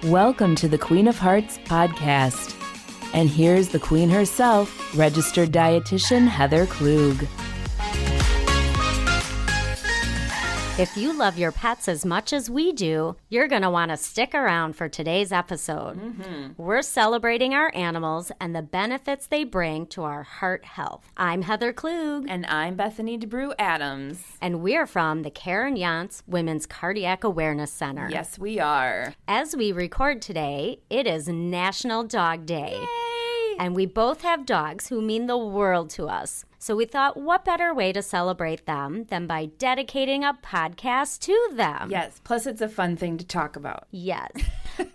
Welcome to the Queen of Hearts podcast. And here's the queen herself, registered dietitian Heather Klug. If you love your pets as much as we do, you're going to want to stick around for today's episode. We're celebrating our animals and the benefits they bring to our heart health. I'm Heather Klug. And I'm Bethany DeBrew-Adams. And we're from the Karen Yance Women's Cardiac Awareness Center. Yes, we are. As we record today, it is National Dog Day. Yay! And we both have dogs who mean the world to us. So we thought, what better way to celebrate them than by dedicating a podcast to them? Yes, plus it's a fun thing to talk about. Yes.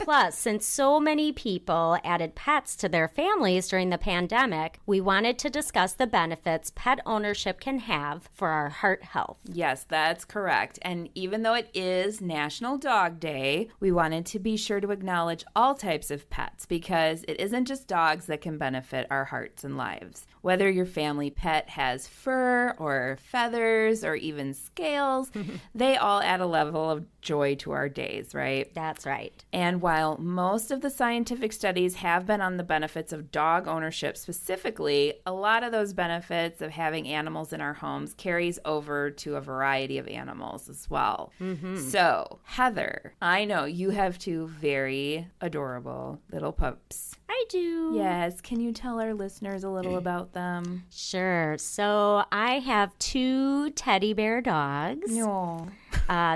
Plus, since so many people added pets to their families during the pandemic, we wanted to discuss the benefits pet ownership can have for our heart health. Yes, that's correct. And even though it is National Dog Day, we wanted to be sure to acknowledge all types of pets because it isn't just dogs that can benefit our hearts and lives. Whether your family pet has fur or feathers or even scales, they all add a level of joy to our days, right? That's right. And while most of the scientific studies have been on the benefits of dog ownership specifically, a lot of those benefits of having animals in our homes carries over to a variety of animals as well. So, Heather, I know you have two very adorable little pups. I do. Yes. Can you tell our listeners a little about them? Sure. So I have two teddy bear dogs. No.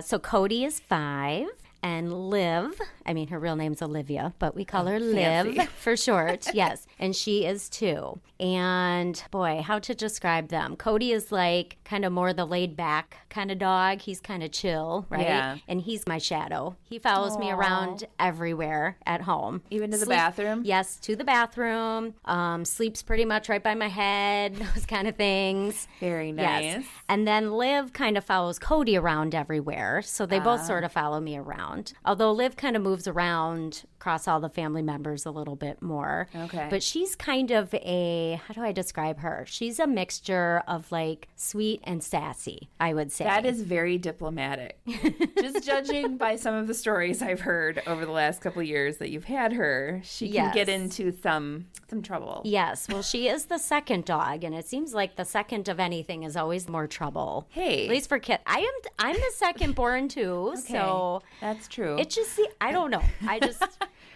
So Cody is 5. And Liv, her real name's Olivia, but we call her fancy. Liv for short. Yes. And she is 2. And boy, how to describe them. Cody is like kind of more the laid back kind of dog. He's kind of chill, right? Yeah. And he's my shadow. He follows me around everywhere at home. Even to the bathroom? Yes, to the bathroom. Sleeps pretty much right by my head, those kind of things. Very nice. Yes. And then Liv kind of follows Cody around everywhere. So they both sort of follow me around. Although Liv kind of moves around across all the family members a little bit more. Okay. But she's kind of how do I describe her? She's a mixture of like sweet and sassy, I would say. That is very diplomatic. Just judging by some of the stories I've heard over the last couple of years that you've had her, she can get into some trouble. Yes. Well, she is the second dog, and it seems like the second of anything is always more trouble. Hey. At least for kids. I'm the second born too, Okay. so That's true. it just I don't know.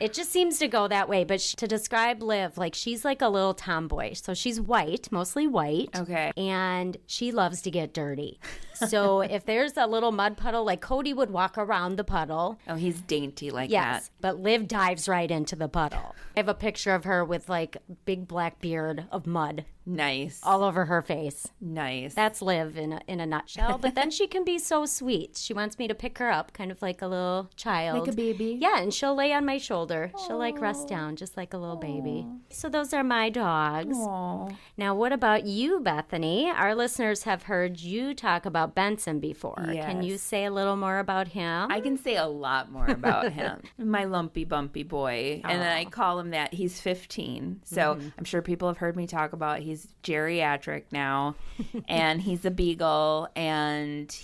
It just seems to go that way. But to describe Liv, like she's like a little tomboy. So she's white, mostly white. Okay. And she loves to get dirty. So if there's a little mud puddle, like Cody would walk around the puddle. Oh, he's dainty like Yes, that. but Liv dives right into the puddle. I have a picture of her with like big black beard of mud Nice. all over her face. Nice. That's Liv in a nutshell. But then she can be so sweet. She wants me to pick her up, kind of like a little child. Like a baby? Yeah, and she'll lay on my shoulder. She'll like rest down just like a little baby. So those are my dogs. Aw. Now, what about you, Bethany? Our listeners have heard you talk about Benson before. Can you Yes. say a little more about him? I can say a lot more about him. My lumpy, bumpy boy. And I call him that. He's 15. So I'm sure people have heard me talk about he's geriatric now. And he's a beagle. And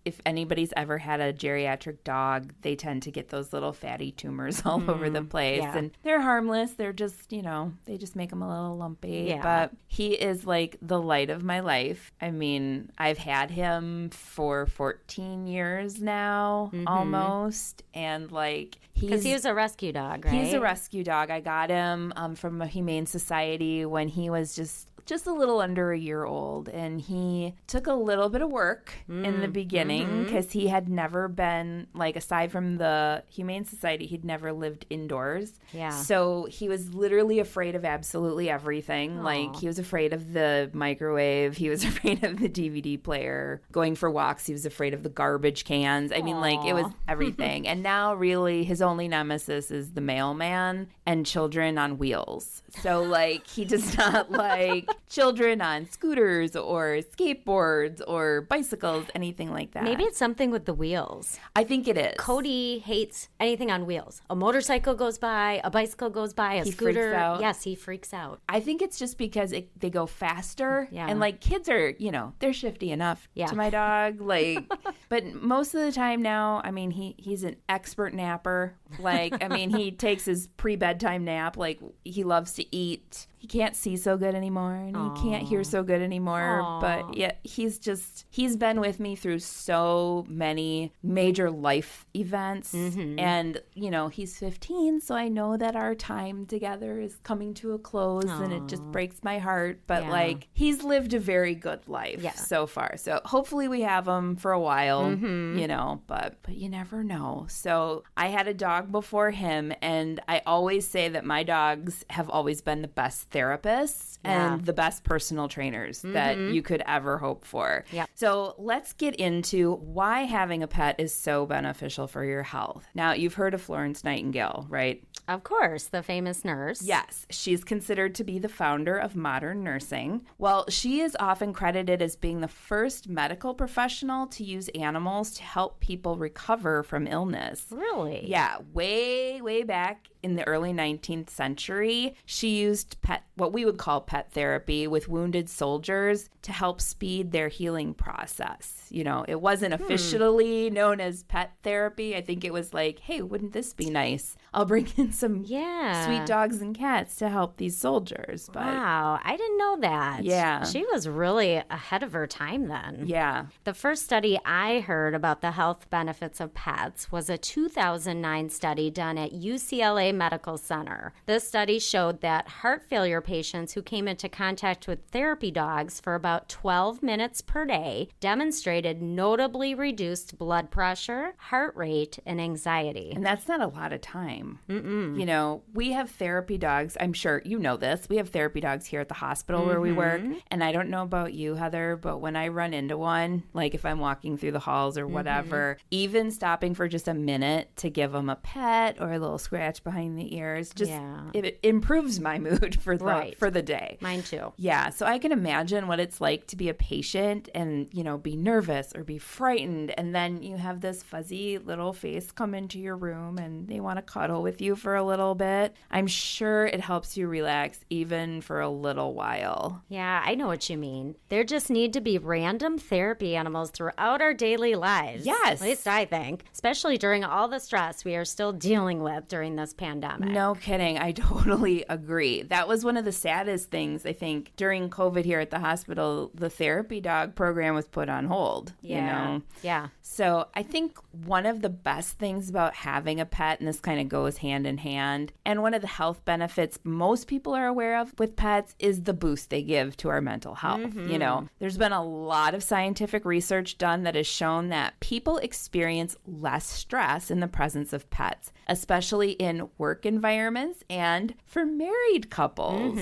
if anybody's ever had a geriatric dog, they tend to get those little fatty tumors all over the place. yeah. And they're harmless. They're just, they just make them a little lumpy. Yeah. But he is like the light of my life. I've had him for 14 years now, almost. And like, Because he was a rescue dog, right? he's a rescue dog. I got him from a humane society when he was just a little under a year old, and he took a little bit of work in the beginning because he had never been, like, aside from the humane society, he'd never lived indoors. Yeah. So he was literally afraid of absolutely everything. Like, he was afraid of the microwave, he was afraid of the DVD player, going for walks, he was afraid of the garbage cans. It was everything. And now really his only nemesis is the mailman and children on wheels. So like he does not like children on scooters or skateboards or bicycles, anything like that. Maybe it's something with the wheels. I think it is. Cody hates anything on wheels. A motorcycle goes by, a bicycle goes by, a He scooter. freaks out. Yes, he freaks out. I think it's just because they go faster. Yeah. And like kids are, they're shifty enough Yeah. to my dog. Like But most of the time now, I mean, he's an expert napper. Like, I mean, he takes his pre-bedtime nap. Like, he loves to eat. He can't see so good anymore, and he can't hear so good anymore. Aww. But yeah, he's been with me through so many major life events. And, you know, he's 15, so I know that our time together is coming to a close, and it just breaks my heart. But like, he's lived a very good life so far. So hopefully we have him for a while, you know, but you never know. So I had a dog before him, and I always say that my dogs have always been the best therapists and the best personal trainers that you could ever hope for. Yep. So let's get into why having a pet is so beneficial for your health. Now, you've heard of Florence Nightingale, right? Of course, the famous nurse. Yes, she's considered to be the founder of modern nursing. Well, she is often credited as being the first medical professional to use animals to help people recover from illness. Really? Yeah, way back in the early 19th century, she used what we would call pet therapy with wounded soldiers to help speed their healing process. You know, it wasn't officially known as pet therapy. I think it was like, hey, wouldn't this be nice? I'll bring in some sweet dogs and cats to help these soldiers. But wow, I didn't know that. Yeah. She was really ahead of her time then. Yeah. The first study I heard about the health benefits of pets was a 2009 study done at UCLA Medical Center. This study showed that heart failure patients who came into contact with therapy dogs for about 12 minutes per day demonstrated notably reduced blood pressure, heart rate, and anxiety. And that's not a lot of time. You know, we have therapy dogs. I'm sure you know this. We have therapy dogs here at the hospital where we work. And I don't know about you, Heather, but when I run into one, like if I'm walking through the halls or whatever, even stopping for just a minute to give them a pet or a little scratch behind the ears, just it improves my mood for the day. Mine too. Yeah. So I can imagine what it's like to be a patient and, you know, be nervous or be frightened. And then you have this fuzzy little face come into your room and they want to cuddle with you for a little bit. I'm sure it helps you relax even for a little while. Yeah, I know what you mean. There just need to be random therapy animals throughout our daily lives. Yes. At least I think, especially during all the stress we are still dealing with during this pandemic. No kidding. I totally agree. That was one of the saddest things, I think, during COVID here at the hospital. The therapy dog program was put on hold, you know? Yeah. So I think one of the best things about having a pet, and this kind of goes hand in hand, and one of the health benefits most people are aware of with pets is the boost they give to our mental health. You know, there's been a lot of scientific research done that has shown that people experience less stress in the presence of pets, especially in work environments and for married couples.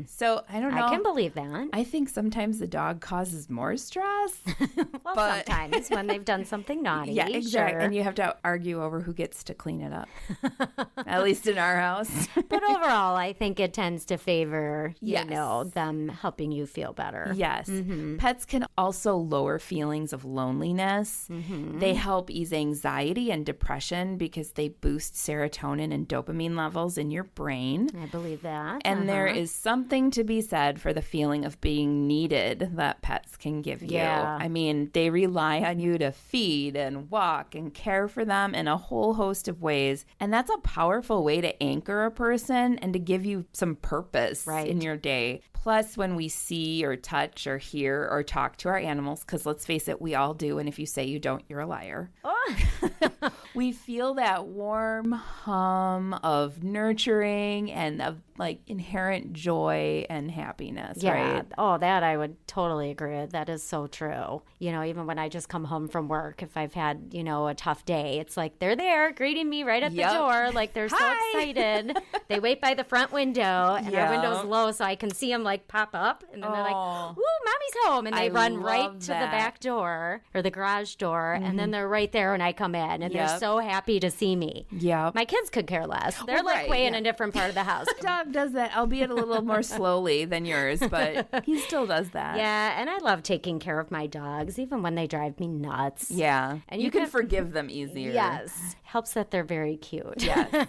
So I don't know. I can believe that. I think sometimes the dog causes more stress. Well, sometimes when they've done something naughty. Yeah, exactly. Sure. And you have to argue over who gets to clean it up. At least in our house. But overall, I think it tends to favor, you Yes. know, them helping you feel better. Yes. Pets can also lower feelings of loneliness. They help ease anxiety and depression because they boost serotonin and dopamine levels in your brain. I believe that. And there is something to be said for the feeling of being needed that pets can give you. Yeah. I mean, they rely on you to feed and walk and care for them in a whole host of ways. And that's a powerful way to anchor a person and to give you some purpose in your day. Plus, when we see or touch or hear or talk to our animals, because let's face it, we all do. And if you say you don't, you're a liar. We feel that warm hum of nurturing and of like inherent joy and happiness, right? Oh, that I would totally agree with. That is so true. You know, even when I just come home from work, if I've had, you know, a tough day, it's like they're there greeting me right at the door. Like they're so excited. They wait by the front window and our window's low so I can see them like pop up. And then they're like, "Ooh, mommy's home." And they run right to the back door or the garage door. And then they're right there when I come in. And they're so happy to see me. Yeah. My kids could care less. They're like way in a different part of the house. dog does that, albeit a little more slowly than yours, but he still does that. Yeah, and I love taking care of my dogs, even when they drive me nuts. Yeah. And you can forgive them easier. Yes. Helps that they're very cute. Yes.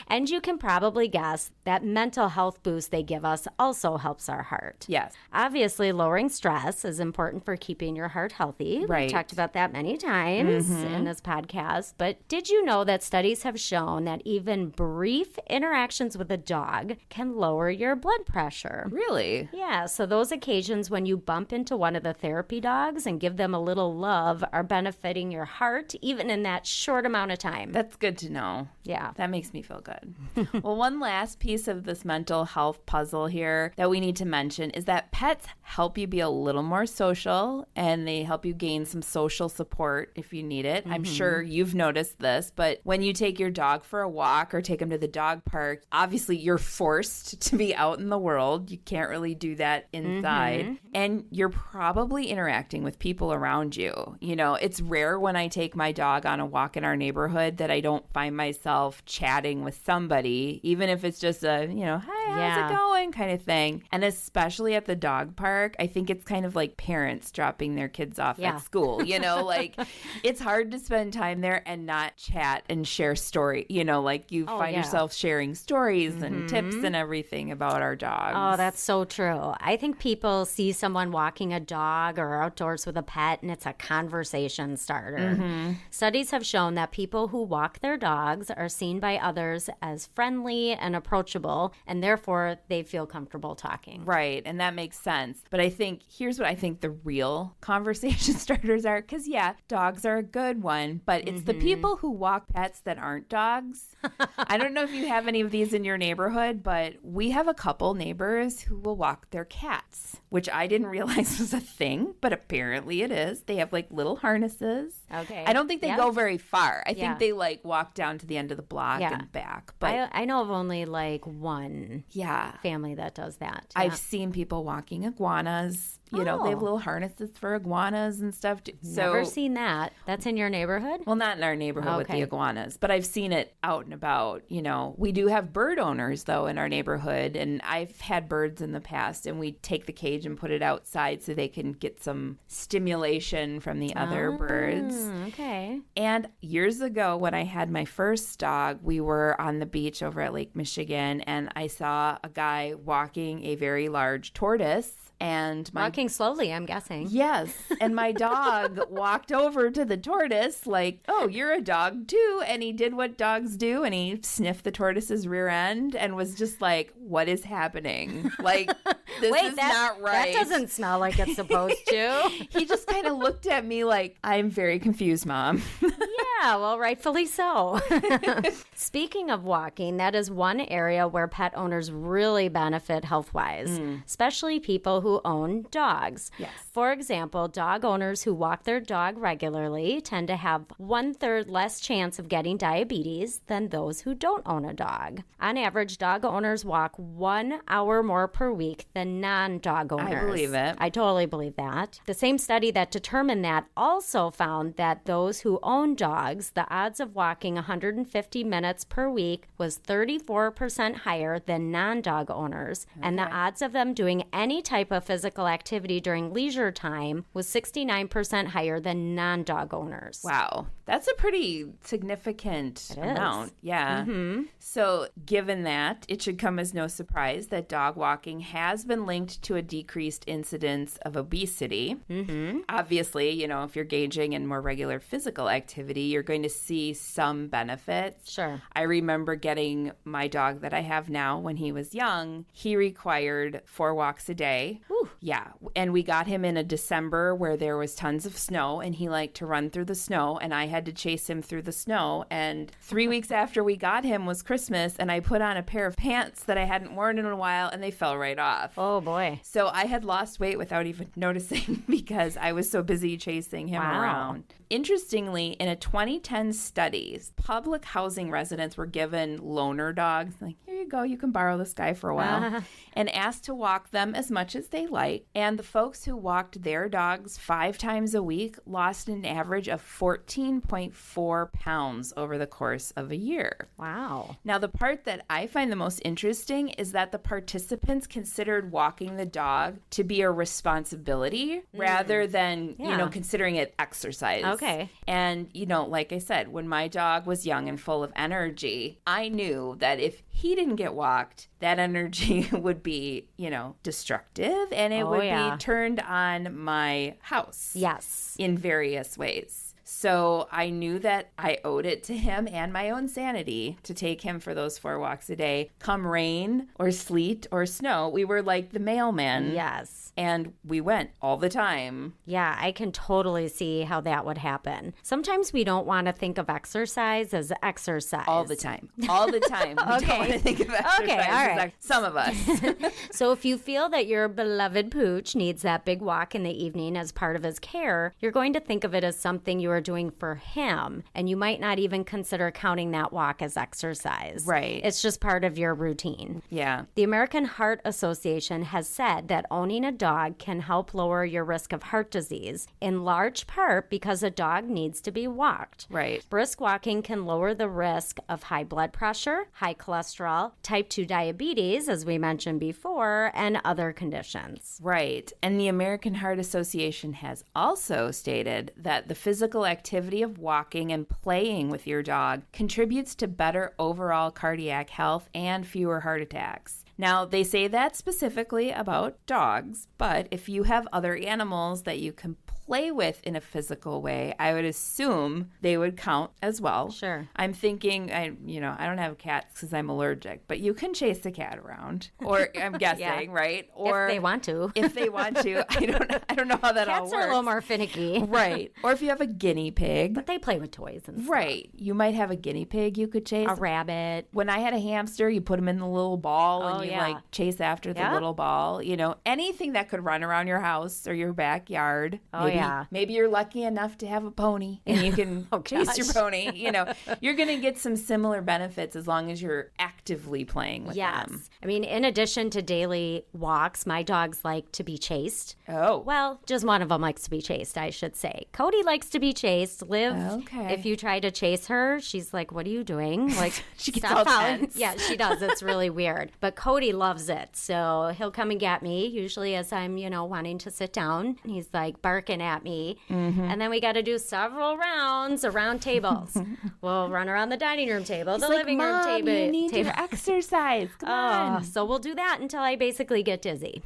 And you can probably guess that mental health boost they give us also helps our heart. Yes. Obviously, lowering stress is important for keeping your heart healthy. Right. We've talked about that many times in this podcast. But did you know that studies have shown that even brief interactions with a dog can lower your blood pressure? Really? Yeah, so those occasions when you bump into one of the therapy dogs and give them a little love are benefiting your heart, even in that short amount of time. That's good to know. Yeah. That makes me feel good. Well, one last piece of this mental health puzzle here that we need to mention is that pets help you be a little more social, and they help you gain some social support if you need it. I'm sure you've noticed this, but when you take your dog for a walk or take him to the dog park, obviously you're forced to be out in the world. You can't really do that inside. And you're probably interacting with people around you. You know, it's rare when I take my dog on a walk in our neighborhood that I don't find myself chatting with somebody, even if it's just a, hi, how's it going kind of thing. And especially at the dog park, I think it's kind of like parents dropping their kids off at school, like it's hard to spend time there and not chat and share story, like you find yourself sharing stories and tips and everything about our dogs. Oh, that's so true. I think people see someone walking a dog or outdoors with a pet and it's a conversation starter. Studies have shown that people who walk their dogs are seen by others as friendly and approachable, and therefore they feel comfortable talking. Right, and that makes sense. But here's what I think the real conversation starters are, because dogs are a good one, but it's the people who walk pets that aren't dogs. I don't know if you have any of these in your neighborhood, but we have a couple neighbors who will walk their cats, which I didn't realize was a thing, but apparently it is. They have like little harnesses. Okay. I don't think they go very far. I think they like walk down to the end of the block and back. But I know of only like one family that does that. I've seen people walking iguanas. They have little harnesses for iguanas and stuff. Never seen that. That's in your neighborhood? Well, not in our neighborhood with the iguanas, but I've seen it out and about. We do have bird owners, though, in our neighborhood, and I've had birds in the past, and we take the cage and put it outside so they can get some stimulation from the other birds. Okay. And years ago, when I had my first dog, we were on the beach over at Lake Michigan, and I saw a guy walking a very large tortoise. And walking slowly, I'm guessing. Yes. And my dog walked over to the tortoise like, oh, you're a dog too. And he did what dogs do. And he sniffed the tortoise's rear end and was just like, what is happening? Like, this is not right. That doesn't smell like it's supposed to. He just kind of looked at me like, I'm very confused, Mom. Yeah, well, rightfully so. Speaking of walking, that is one area where pet owners really benefit health-wise, especially people who own dogs. Yes. For example, dog owners who walk their dog regularly tend to have 1/3 less chance of getting diabetes than those who don't own a dog. On average, dog owners walk 1 hour more per week than non-dog owners. I believe it. I totally believe that. The same study that determined that also found that those who own dogs, the odds of walking 150 minutes per week was 34% higher than non-dog owners, and the odds of them doing any type of physical activity during leisure time was 69% higher than non-dog owners. Wow. That's a pretty significant amount. Yeah. So given that, it should come as no surprise that dog walking has been linked to a decreased incidence of obesity. Obviously, if you're engaging in more regular physical activity, you're going to see some benefits. Sure. I remember getting my dog that I have now when he was young. He required 4 walks a day. Ooh. Yeah. And we got him in a December where there was tons of snow, and he liked to run through the snow, and I had to chase him through the snow. And 3 weeks after we got him was Christmas, and I put on a pair of pants that I hadn't worn in a while, and they fell right off. Oh, boy. So I had lost weight without even noticing because I was so busy chasing him around. Interestingly, in a 2010 study, public housing residents were given loaner dogs. Like, here you go, you can borrow this guy for a while. And asked to walk them as much as they light, and the folks who walked their dogs 5 times a week lost an average of 14.4 pounds over the course of a year. Wow. Now, the part that I find the most interesting is that the participants considered walking the dog to be a responsibility rather than, considering it exercise. Okay. And, like I said, when my dog was young and full of energy, I knew that if he didn't get walked, that energy would be, destructive, and it would be turned on my house. Yes. In various ways. So I knew that I owed it to him and my own sanity to take him for those 4 walks a day. Come rain or sleet or snow, we were like the mailman. Yes. And we went all the time. Yeah, I can totally see how that would happen. Sometimes we don't want to think of exercise as exercise. All the time. All the time. We don't want to think of exercise as exercise. Some of us. So if you feel that your beloved pooch needs that big walk in the evening as part of his care, you're going to think of it as something you are doing for him, and you might not even consider counting that walk as exercise. Right. It's just part of your routine. Yeah. The American Heart Association has said that owning a dog can help lower your risk of heart disease, in large part because a dog needs to be walked. Right. Brisk walking can lower the risk of high blood pressure, high cholesterol, type 2 diabetes, as we mentioned before, and other conditions. Right. And the American Heart Association has also stated that the physical activity of walking and playing with your dog contributes to better overall cardiac health and fewer heart attacks. Now, they say that specifically about dogs, but if you have other animals that you can play with in a physical way, I would assume they would count as well. Sure. I'm thinking, I don't have cats because I'm allergic, but you can chase a cat around, or I'm guessing, right? Or if they want to. If they want to. I don't know how that all works. Cats are a little more finicky. Right. Or if you have a guinea pig. But they play with toys and stuff. Right. You might have a guinea pig you could chase. A rabbit. When I had a hamster, you put him in the little ball and you chase after the little ball. Anything that could run around your house or your backyard. Maybe you're lucky enough to have a pony and you can chase your pony. You're going to get some similar benefits as long as you're actively playing with them. I mean, in addition to daily walks, my dogs like to be chased. Oh. Well, just one of them likes to be chased, I should say. Cody likes to be chased. Liv, if you try to chase her, she's like, what are you doing? Like, she gets stop all following. tense. Yeah, she does. It's really weird. But Cody loves it. So he'll come and get me, usually as I'm, wanting to sit down. He's like barking at me. And then we got to do several rounds around tables. We'll run around the dining room table, the living room table. You need to exercise. Come on. So we'll do that until I basically get dizzy.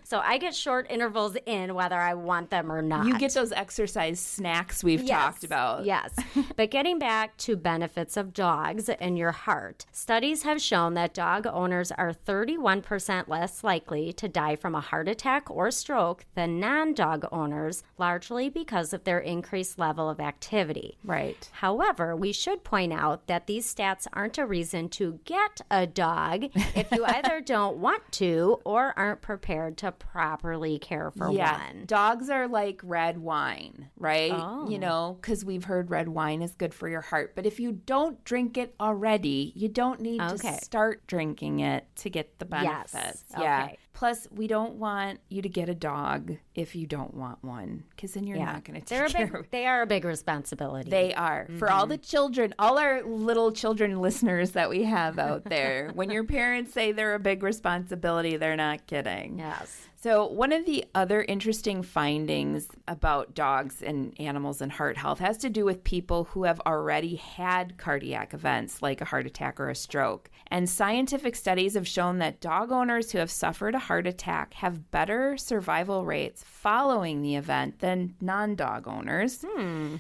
So I get short intervals in whether I want them or not. You get those exercise snacks we've talked about. Yes. But getting back to benefits of dogs and your heart, studies have shown that dog owners are 31% less likely to die from a heart attack or stroke than non-dog owners, largely because of their increased level of activity. Right. However, we should point out that these stats aren't a reason to get a dog if you either don't want to or aren't prepared to properly care for one. Dogs are like red wine, right? Oh. Because we've heard red wine is good for your heart. But if you don't drink it already, you don't need to start drinking it to get the benefits. Yes. Yeah. Okay. Plus, we don't want you to get a dog if you don't want one, because then you're not going to take care of it. They are a big responsibility. They are. Mm-hmm. For all the children, all our little children listeners that we have out there, when your parents say they're a big responsibility, they're not kidding. Yes. So one of the other interesting findings about dogs and animals and heart health has to do with people who have already had cardiac events like a heart attack or a stroke. And scientific studies have shown that dog owners who have suffered a heart attack have better survival rates following the event than non-dog owners.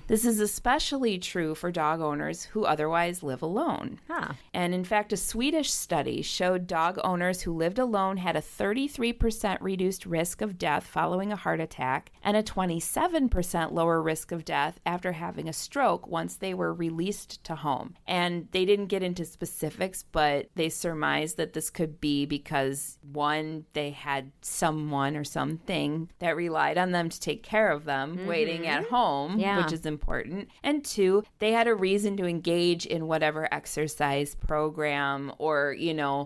This is especially true for dog owners who otherwise live alone. And in fact, a Swedish study showed dog owners who lived alone had a 33% reduced risk of death following a heart attack and a 27% lower risk of death after having a stroke once they were released to home. And they didn't get into specifics, but they surmised that this could be because, one, they had someone or something that relied on them to take care of them waiting at home, which is important. And two, they had a reason to engage in whatever exercise program or,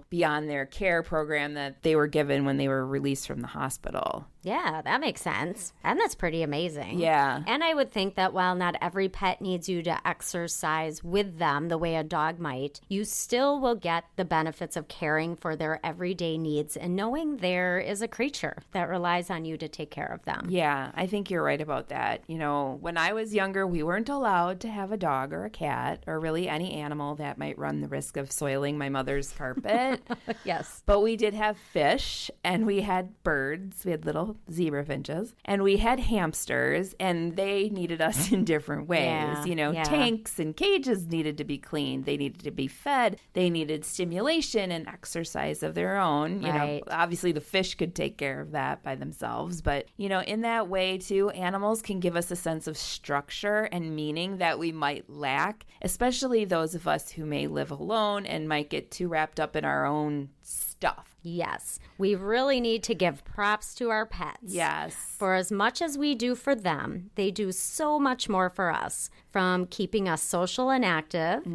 beyond their care program that they were given when they were released from the hospital. Yeah, that makes sense. And that's pretty amazing. Yeah. And I would think that while not every pet needs you to exercise with them the way a dog might, you still will get the benefits of caring for their everyday needs and knowing there is a creature that relies on you to take care of them. Yeah, I think you're right about that. You know, when I was younger, we weren't allowed to have a dog or a cat or really any animal that might run the risk of soiling my mother's carpet. Yes. But we did have fish and we had birds. We had little zebra finches and we had hamsters, and they needed us in different ways. Yeah, You know, yeah. tanks and cages needed to be cleaned. They needed to be fed. They needed stimulation and exercise of their own. You Right. know, obviously the fish could take care of that by themselves. But, you know, in that way too, animals can give us a sense of structure and meaning that we might lack, especially those of us who may live alone and might get too wrapped up in our own stuff. Yes, we really need to give props to our pets. Yes. For as much as we do for them, they do so much more for us, from keeping us social and active,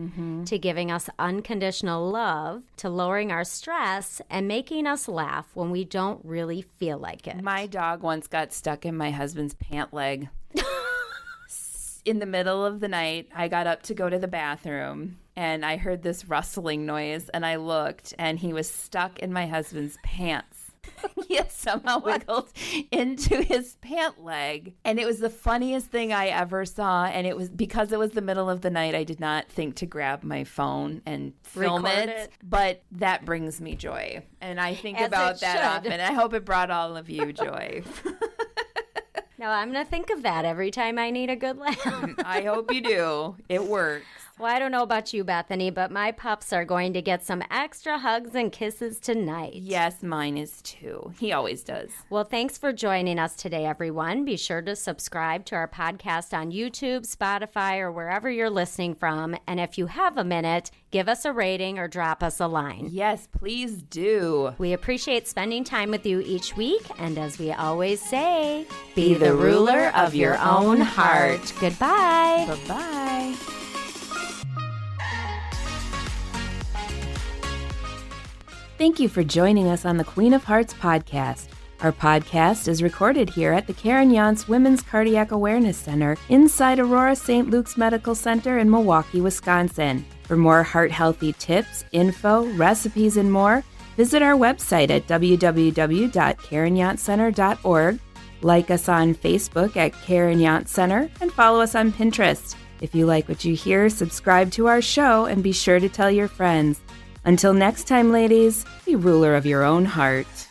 to giving us unconditional love, to lowering our stress and making us laugh when we don't really feel like it. My dog once got stuck in my husband's pant leg. In the middle of the night, I got up to go to the bathroom and I heard this rustling noise and I looked and he was stuck in my husband's pants. He had somehow wiggled into his pant leg. And it was the funniest thing I ever saw. And it was because it was the middle of the night, I did not think to grab my phone and film it. But that brings me joy. And I think As about it that should. often. I hope it brought all of you joy. Now, I'm going to think of that every time I need a good laugh. I hope you do. It works. Well, I don't know about you, Bethany, but my pups are going to get some extra hugs and kisses tonight. Yes, mine is too. He always does. Well, thanks for joining us today, everyone. Be sure to subscribe to our podcast on YouTube, Spotify, or wherever you're listening from. And if you have a minute, give us a rating or drop us a line. Yes, please do. We appreciate spending time with you each week. And as we always say, be the ruler of your own heart. Goodbye. Bye-bye. Thank you for joining us on the Queen of Hearts podcast. Our podcast is recorded here at the Karen Yance Women's Cardiac Awareness Center inside Aurora St. Luke's Medical Center in Milwaukee, Wisconsin. For more heart-healthy tips, info, recipes, and more, visit our website at www.karenyancecenter.org, like us on Facebook at Karen Yance Center, and follow us on Pinterest. If you like what you hear, subscribe to our show and be sure to tell your friends. Until next time, ladies, be ruler of your own heart.